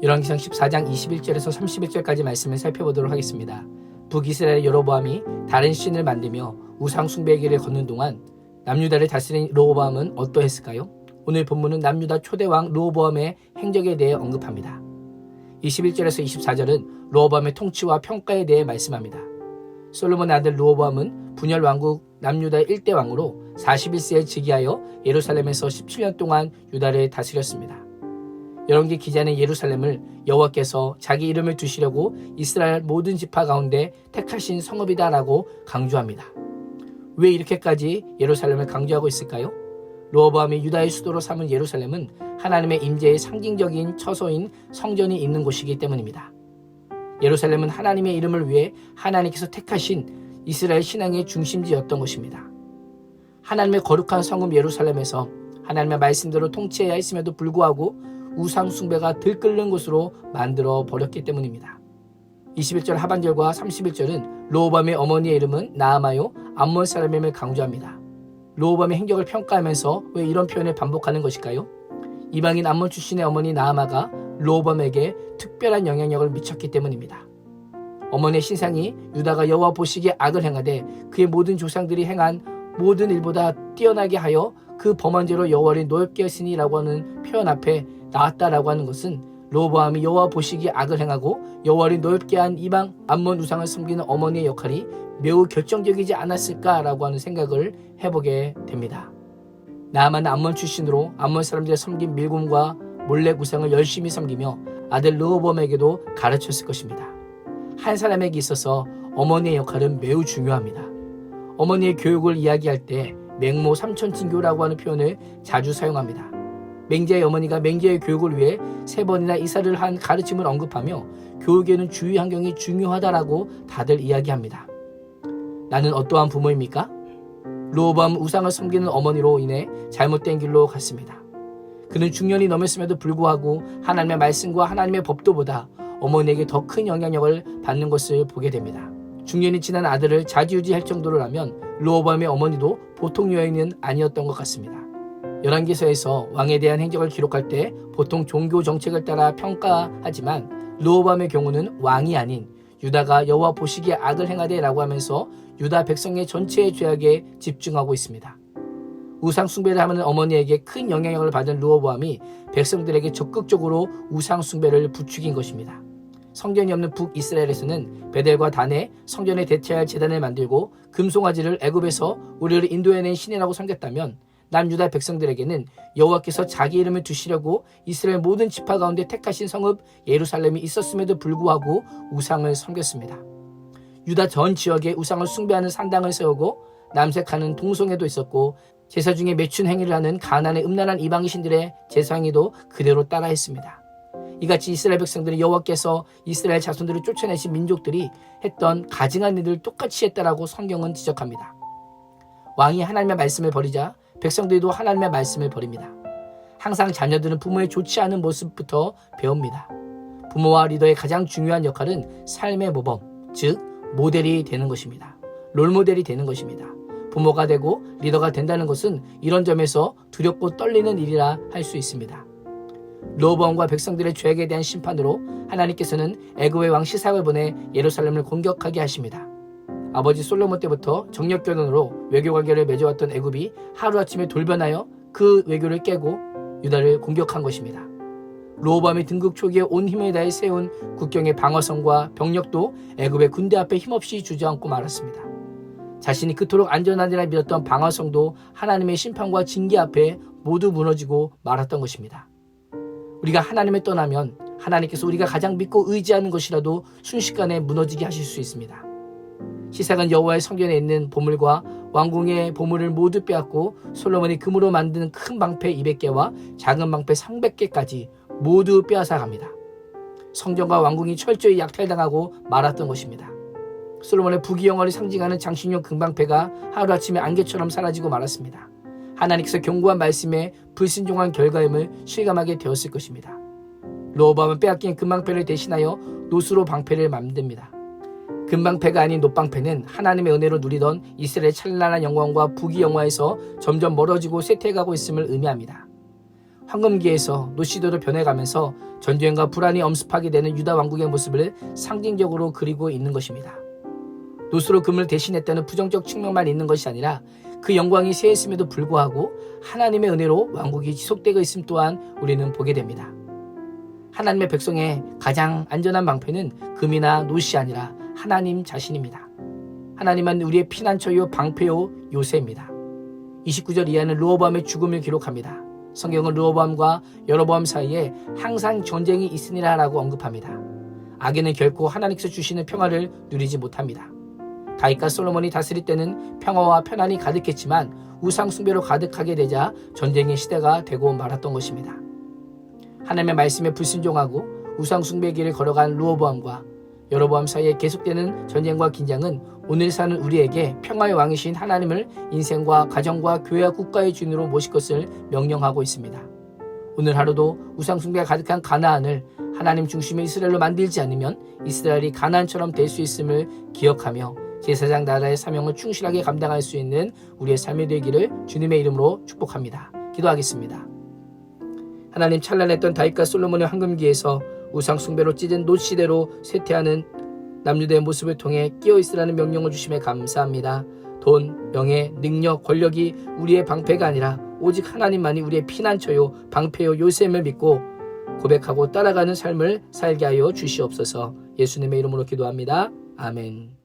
열왕기상 14장 21절에서 31절까지 말씀을 살펴보도록 하겠습니다. 북이스라엘 여로보암이 다른 신을 만들며 우상 숭배의 길을 걷는 동안 남유다를 다스린 르호보암은 어떠했을까요? 오늘 본문은 남유다 초대왕 르호보암의 행적에 대해 언급합니다. 21절에서 24절은 르호보암의 통치와 평가에 대해 말씀합니다. 솔로몬의 아들 르호보암은 분열 왕국 남유다 1대 왕으로 41세에 즉위하여 예루살렘에서 17년 동안 유다를 다스렸습니다. 열왕기 기자는 예루살렘을 여호와께서 자기 이름을 두시려고 이스라엘 모든 지파 가운데 택하신 성읍이다라고 강조합니다. 왜 이렇게까지 예루살렘을 강조하고 있을까요? 르호보암이 유다의 수도로 삼은 예루살렘은 하나님의 임재의 상징적인 처소인 성전이 있는 곳이기 때문입니다. 예루살렘은 하나님의 이름을 위해 하나님께서 택하신 이스라엘 신앙의 중심지였던 것입니다. 하나님의 거룩한 성읍 예루살렘에서 하나님의 말씀대로 통치해야 했음에도 불구하고 우상 숭배가 들끓는 곳으로 만들어 버렸기 때문입니다. 21절 하반절과 31절은 르호보암의 어머니의 이름은 나아마요 암몬 사람임을 강조합니다. 르호보암의 행적을 평가하면서 왜 이런 표현을 반복하는 것일까요? 이방인 암몬 출신의 어머니 나아마가 르호보암에게 특별한 영향력을 미쳤기 때문입니다. 어머니의 신상이 유다가 여호와 보시기에 악을 행하되 그의 모든 조상들이 행한 모든 일보다 뛰어나게 하여 그 범한 죄로 여호와를 노엽게 하시니라고 하는 표현 앞에 나왔다라고 하는 것은 르호보암이 여호와 보시기에 악을 행하고 여호와를 노엽게 한 이방 암몬 우상을 섬기는 어머니의 역할이 매우 결정적이지 않았을까라고 하는 생각을 해보게 됩니다. 나아만은 암몬 출신으로 암몬 사람들의 섬긴 밀곰과 몰렉 우상을 열심히 섬기며 아들 르호보암에게도 가르쳤을 것입니다. 한 사람에게 있어서 어머니의 역할은 매우 중요합니다. 어머니의 교육을 이야기할 때 맹모 삼천진교라고 하는 표현을 자주 사용합니다. 맹자의 어머니가 맹자의 교육을 위해 3번이나 이사를 한 가르침을 언급하며 교육에는 주위 환경이 중요하다라고 다들 이야기합니다. 나는 어떠한 부모입니까? 르호보암은 우상을 섬기는 어머니로 인해 잘못된 길로 갔습니다. 그는 중년이 넘었음에도 불구하고 하나님의 말씀과 하나님의 법도보다 어머니에게 더 큰 영향력을 받는 것을 보게 됩니다. 중년이 지난 아들을 좌지우지할 정도로라면 르호보암의 어머니도 보통 여인은 아니었던 것 같습니다. 열왕기서에서 왕에 대한 행적을 기록할 때 보통 종교 정책을 따라 평가하지만 르호보암의 경우는 왕이 아닌 유다가 여호와 보시기에 악을 행하되라고 하면서 유다 백성의 전체의 죄악에 집중하고 있습니다. 우상 숭배를 하는 어머니에게 큰 영향력을 받은 르호보암이 백성들에게 적극적으로 우상 숭배를 부추긴 것입니다. 성전이 없는 북이스라엘에서는 베델과 단에 성전에 대체할 제단을 만들고 금송아지를 애굽에서 우리를 인도해낸 신이라고 섬겼다면 남유다 백성들에게는 여호와께서 자기 이름을 두시려고 이스라엘 모든 지파 가운데 택하신 성읍 예루살렘이 있었음에도 불구하고 우상을 섬겼습니다. 유다 전 지역에 우상을 숭배하는 산당을 세우고 남색하는 동성애도 있었고 제사 중에 매춘 행위를 하는 가나안의 음란한 이방인 신들의 제사 행위도 그대로 따라했습니다. 이같이 이스라엘 백성들은 여호와께서 이스라엘 자손들을 쫓아내신 민족들이 했던 가증한 일들을 똑같이 했다라고 성경은 지적합니다. 왕이 하나님의 말씀을 버리자 백성들도 하나님의 말씀을 버립니다. 항상 자녀들은 부모의 좋지 않은 모습부터 배웁니다. 부모와 리더의 가장 중요한 역할은 삶의 모범, 즉 모델이 되는 것입니다. 롤모델이 되는 것입니다. 부모가 되고 리더가 된다는 것은 이런 점에서 두렵고 떨리는 일이라 할 수 있습니다. 르호보암과 백성들의 죄악에 대한 심판으로 하나님께서는 애굽의 왕 시삭을 보내 예루살렘을 공격하게 하십니다. 아버지 솔로몬 때부터 정력견으로 외교관계를 맺어왔던 애굽이 하루아침에 돌변하여 그 외교를 깨고 유다를 공격한 것입니다. 르호보암이 등극 초기에 온 힘을 다해 세운 국경의 방어선과 병력도 애굽의 군대 앞에 힘없이 주저앉고 말았습니다. 자신이 그토록 안전하리라 믿었던 방어성도 하나님의 심판과 징계 앞에 모두 무너지고 말았던 것입니다. 우리가 하나님을 떠나면 하나님께서 우리가 가장 믿고 의지하는 것이라도 순식간에 무너지게 하실 수 있습니다. 시삭은 여호와의 성전에 있는 보물과 왕궁의 보물을 모두 빼앗고 솔로몬이 금으로 만든 큰 방패 200개와 작은 방패 300개까지 모두 빼앗아 갑니다. 성전과 왕궁이 철저히 약탈당하고 말았던 것입니다. 솔로몬의 부귀영화를 상징하는 장신용 금방패가 하루아침에 안개처럼 사라지고 말았습니다. 하나님께서 경고한 말씀에 불순종한 결과임을 실감하게 되었을 것입니다. 르호보암은 빼앗긴 금방패를 대신하여 노수로 방패를 만듭니다. 금방패가 아닌 놋방패는 하나님의 은혜로 누리던 이스라엘의 찬란한 영광과 부귀영화에서 점점 멀어지고 쇠퇴해가고 있음을 의미합니다. 황금기에서 노시대로 변해가면서 전쟁과 불안이 엄습하게 되는 유다 왕국의 모습을 상징적으로 그리고 있는 것입니다. 노스로 금을 대신했다는 부정적 측면만 있는 것이 아니라 그 영광이 쇠했음에도 불구하고 하나님의 은혜로 왕국이 지속되고 있음 또한 우리는 보게 됩니다. 하나님의 백성의 가장 안전한 방패는 금이나 노시 아니라 하나님 자신입니다. 하나님은 우리의 피난처요 방패요 요새입니다. 29절 이하는 르호보암의 죽음을 기록합니다. 성경은 르호보암과 여로보암 사이에 항상 전쟁이 있으니라 라고 언급합니다. 악인은 결코 하나님께서 주시는 평화를 누리지 못합니다. 다윗과 솔로몬이 다스릴 때는 평화와 편안이 가득했지만 우상 숭배로 가득하게 되자 전쟁의 시대가 되고 말았던 것입니다. 하나님의 말씀에 불순종하고 우상 숭배의 길을 걸어간 르호보암과 여로보암 사이에 계속되는 전쟁과 긴장은 오늘 사는 우리에게 평화의 왕이신 하나님을 인생과 가정과 교회와 국가의 주인으로 모실 것을 명령하고 있습니다. 오늘 하루도 우상 숭배가 가득한 가나안을 하나님 중심의 이스라엘로 만들지 않으면 이스라엘이 가나안처럼 될 수 있음을 기억하며 제사장 나라의 사명을 충실하게 감당할 수 있는 우리의 삶이 되기를 주님의 이름으로 축복합니다. 기도하겠습니다. 하나님, 찬란했던 다윗과 솔로몬의 황금기에서 우상 숭배로 찢은 노시대로 쇠퇴하는 남유다의 모습을 통해 끼어있으라는 명령을 주심에 감사합니다. 돈, 명예, 능력, 권력이 우리의 방패가 아니라 오직 하나님만이 우리의 피난처요 방패요 요새임을 믿고 고백하고 따라가는 삶을 살게 하여 주시옵소서. 예수님의 이름으로 기도합니다. 아멘.